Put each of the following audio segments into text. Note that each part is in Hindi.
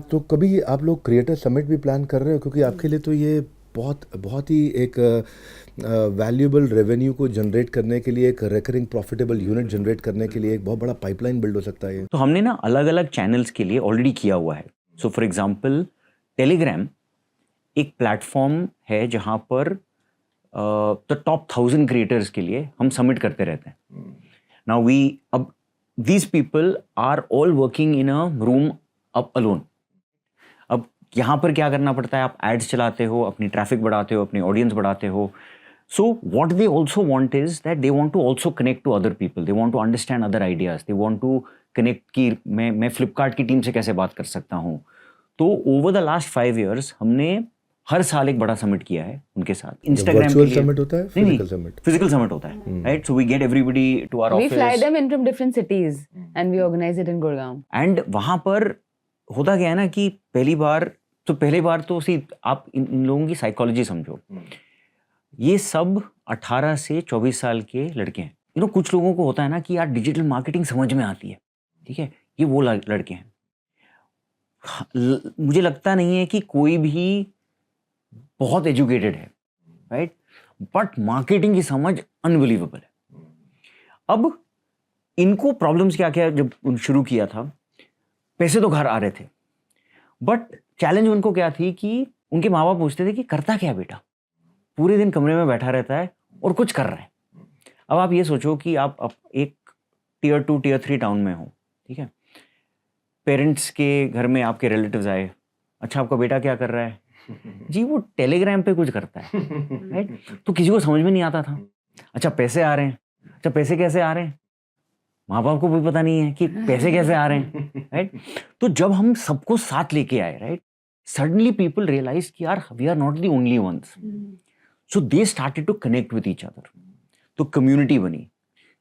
तो कभी आप लोग क्रिएटर समिट भी प्लान कर रहे हो, क्योंकि आपके लिए तो ये बहुत बहुत ही एक वैल्यूएबल रेवेन्यू को जनरेट करने के लिए, एक रिकरिंग प्रॉफिटेबल यूनिट जनरेट करने के लिए एक बहुत बड़ा पाइपलाइन बिल्ड हो सकता है ये। तो हमने ना अलग अलग चैनल्स के लिए ऑलरेडी किया हुआ है। सो फॉर एग्जांपल टेलीग्राम एक प्लेटफॉर्म है जहां पर द टॉप 1000 क्रिएटर्स के लिए हम सबमिट करते रहते हैं। नाउ अब these people are all working in a room up alone. अब यहाँ पर क्या करना पड़ता है, आप एड्स चलाते हो, अपनी ट्रैफिक बढ़ाते हो, अपनी ऑडियंस बढ़ाते हो. So what they also want is that they want to also connect to other people. They want to understand other ideas. They want to connect कि मैं फ्लिपकार्ट की टीम से कैसे बात कर सकता हूँ. तो over the last 5 years हमने हर साल एक बड़ा समिट किया है उनके साथ. Instagram के लिए समिट होता है, फिजिकल समिट. फिजिकल समिट होता है, right? So we get everybody to our office. We fly them in from different cities and we organize it in Gurgaon. And वहाँ पर होता क्या है ना कि पहली बार तो आप इन लोगों की साइकोलॉजी समझो. ये सब 18 से 24 साल के लड़के हैं. कुछ लोगों को होता है ना कि यार डिजिटल मार्केटिंग समझ में आती है, ठीक है, ये वो लड़के हैं. मुझे लगता नहीं है कि कोई भी बहुत एजुकेटेड है, राइट, बट मार्केटिंग की समझ अनबिलीवेबल है. अब इनको प्रॉब्लम्स क्या क्या जब शुरू किया था, पैसे तो घर आ रहे थे, बट चैलेंज उनको क्या थी कि उनके माँ बाप पूछते थे कि करता क्या बेटा, पूरे दिन कमरे में बैठा रहता है और कुछ कर रहा है. अब आप ये सोचो कि आप एक टियर 2 टियर 3 टाउन में हो, ठीक है, पेरेंट्स के घर में आपके रिलेटिव्स आए, अच्छा आपका बेटा क्या कर रहा है, जी वो टेलीग्राम पे कुछ करता है, राइट. तो किसी को समझ में नहीं आता था. अच्छा पैसे आ रहे हैं, अच्छा पैसे कैसे आ रहे हैं, माँ बाप को भी पता नहीं है कि पैसे कैसे आ रहे हैं, राइट. तो जब हम सबको साथ लेके आए, राइट, सडनली पीपल रियलाइज कि यार we are not the only ones. So they started to connect with each other. तो कम्युनिटी बनी.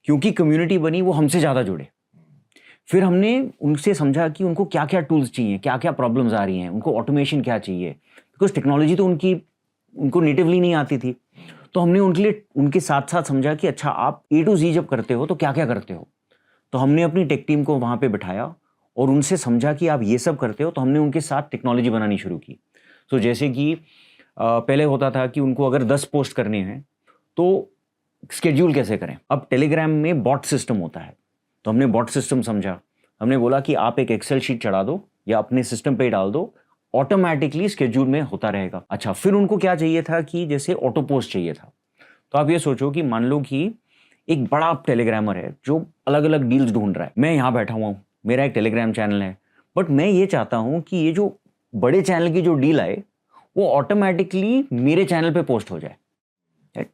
क्योंकि कम्युनिटी बनी वो हमसे ज़्यादा जुड़े. फिर हमने उनसे समझा कि उनको क्या क्या टूल्स चाहिए, क्या क्या प्रॉब्लम्स आ रही हैं, उनको ऑटोमेशन क्या चाहिए, बिकॉज टेक्नोलॉजी तो उनको नेटिवली नहीं आती थी. तो हमने उनके साथ साथ समझा कि अच्छा आप A to Z जब करते हो तो क्या क्या करते हो. तो हमने अपनी टेक टीम को वहाँ पे बिठाया और उनसे समझा कि आप ये सब करते हो, तो हमने उनके साथ टेक्नोलॉजी बनानी शुरू की. तो जैसे कि पहले होता था कि उनको अगर 10 पोस्ट करने हैं तो स्केड्यूल कैसे करें. अब टेलीग्राम में बॉट सिस्टम होता है, तो हमने बॉट सिस्टम समझा. हमने बोला कि आप एक एक्सेल शीट चढ़ा दो या अपने सिस्टम पे डाल दो, ऑटोमेटिकली स्केड्यूल में होता रहेगा. अच्छा फिर उनको क्या चाहिए था कि जैसे ऑटो पोस्ट चाहिए था. तो आप ये सोचो कि मान लो कि एक बड़ा टेलीग्रामर है जो अलग अलग डील्स ढूंढ रहा है. मैं यहाँ बैठा हुआ हूँ, मेरा एक टेलीग्राम चैनल है, बट मैं ये चाहता हूँ कि ये जो बड़े चैनल की जो डील आए वो ऑटोमेटिकली मेरे चैनल पे पोस्ट हो जाए.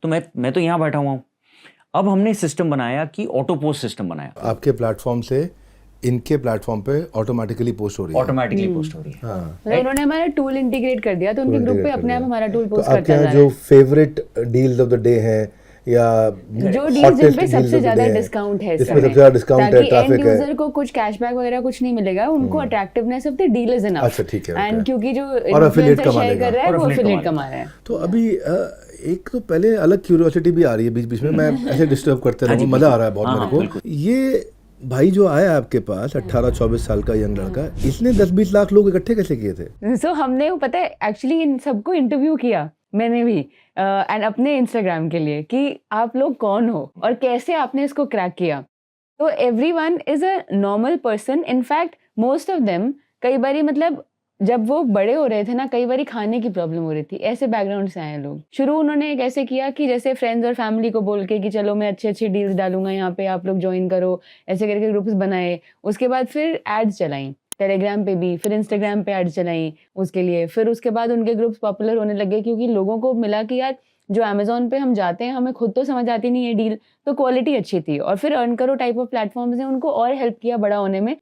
तो मैं तो यहाँ बैठा हुआ हूँ. अब हमने सिस्टम बनाया कि ऑटो पोस्ट सिस्टम बनाया. आपके प्लेटफॉर्म से इनके प्लेटफॉर्म पे ऑटोमेटिकली पोस्ट हो रही है. ऑटोमेटिकली पोस्ट हो रही है. हाँ. उन्होंने हमारा टूल इंटीग्रेट कर दिया, तो उनके ग्रुप पे अपने आप हमारा टूल पोस्ट तो करता आपके जा यहाँ रहा है. जो favourite deals of the day है या जो डील्स जिन पे सबसे ज्यादा डिस्काउंट है, इसमें सबसे ज्यादा डिस्काउंट है, ताकि ट्रैफिक एंड है, यूजर को कुछ कैशबैक वगैरह कुछ नहीं मिलेगा, उनको attractiveness of the deal is enough. अच्छा ठीक है. एंड क्योंकि जो और affiliate इन्फ्लुएंसर कमा शेयर लेगा. कर रहा है और वो affiliate एफिलिएट कमा कमा रहा है. तो अभी एक तो पहले अलग क्यूरियोसिटी भी आ रही है बीच बीच में, मैं ऐसे डिस्टर्ब करते रहूँ, मजा आ रहा है बहुत मेरे को. ये भाई जो आया आपके पास 18-24 साल का यंग लड़का, इसने 10-20 लाख लोग इकट्ठे कैसे किए थे? सो हमने वो पता है एक्चुअली इन सबको इंटरव्यू किया, मैंने भी एंड अपने इंस्टाग्राम के लिए, कि आप लोग कौन हो और कैसे आपने इसको क्रैक किया. तो everyone is a normal person. In fact most of them कई बारी मतलब जब वो बड़े हो रहे थे ना, कई बारी खाने की प्रॉब्लम हो रही थी, ऐसे बैकग्राउंड से आए लोग. शुरू उन्होंने एक ऐसे किया कि जैसे फ्रेंड्स और फैमिली को बोल के कि चलो मैं अच्छे अच्छे डील्स डालूंगा यहाँ पे, आप लोग ज्वाइन करो, ऐसे करके ग्रुप्स बनाए. उसके बाद फिर एड्स चलाई टेलीग्राम पे भी, फिर इंस्टाग्राम पे एड्स चलाई उसके लिए. फिर उसके बाद उनके ग्रुप्स पॉपुलर होने लगे क्योंकि लोगों को मिला कि यार जो अमेजोन पे हम जाते हैं हमें खुद तो समझ आती नहीं है डील, तो क्वालिटी अच्छी थी. और फिर अर्न करो टाइप ऑफ प्लेटफॉर्म्स ने उनको और हेल्प किया बड़ा होने में.